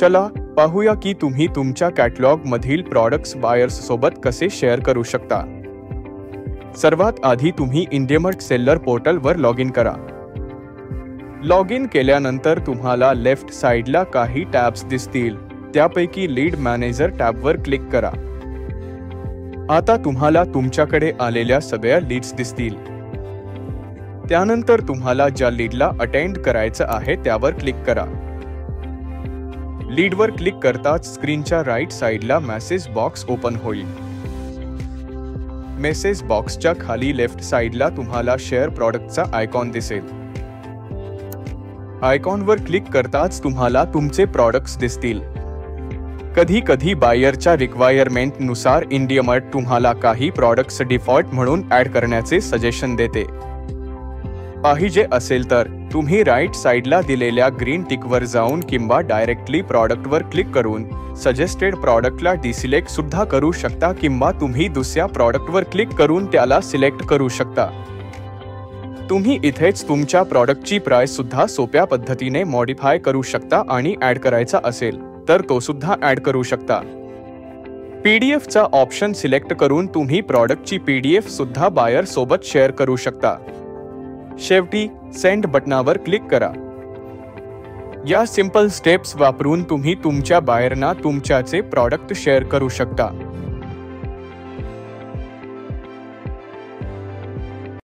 चला पाहूया की तुम्ही तुमच्या कॅटलॉग मधील प्रॉडक्ट्स बायर्स सोबत कसे शेअर करू शकता। सर्वात आधी तुम्ही इंडियामार्ट सेलर पोर्टल वर लॉग इन करा। लॉग इन केल्यानंतर तुम्हाला लेफ्ट साइडला काही टॅब्स दिसतील, त्यापैकी लीड मॅनेजर टॅबवर क्लिक करा। आता तुम्हाला तुमच्याकडे आलेल्या सगळ्या लीड्स दिसतील। त्यानंतर तुम्हाला ज्या लीडला अटेंड करायचं आहे त्यावर क्लिक करा। लीडवर क्लिक करताच स्क्रीनच्या राईट साइडला मेसेज बॉक्स ओपन होईल। मेसेज बॉक्सच्या खाली लेफ्ट साइडला तुम्हाला शेअर प्रॉडक्टचा आयकॉन दिसेल। आयकॉनवर क्लिक करताच तुम्हाला तुमचे प्रॉडक्ट्स दिसतील। कधी कधी बायरच्या रिक्वायरमेंट नुसार इंडियामार्ट तुम्हाला काही प्रॉडक्ट्स डिफॉल्ट म्हणून ऍड करण्याचे सजेशन देते। पाहिजे असेल तर तुम्ही राईट साइडला दिलेल्या ग्रीन टिकवर जाऊन किंवा डायरेक्टली प्रॉडक्टवर क्लिक करून सजेस्टेड प्रॉडक्टला डिसिलेक्ट सुद्धा करू शकता किंवा तुम्ही दुसऱ्या प्रॉडक्टवर क्लिक करून त्याला सिलेक्ट करू शकता। तुम्ही इथेच तुमच्या प्रॉडक्टची प्राइस सुद्धा सोप्या पद्धतीने मॉडिफाय करू शकता आणि ऍड करायचा असेल तर तो सुद्धा ऍड करू शकता। PDF चा ऑप्शन सिलेक्ट करून तुम्ही प्रॉडक्टची PDF सुद्धा बायर सोबत शेअर करू शकता। शेवटी सेंड बटनावर क्लिक करा। या सिंपल स्टेप्स वापरून तुम्ही तुमच्या बायरना तुमच्याचे प्रॉडक्ट शेअर करू शकता।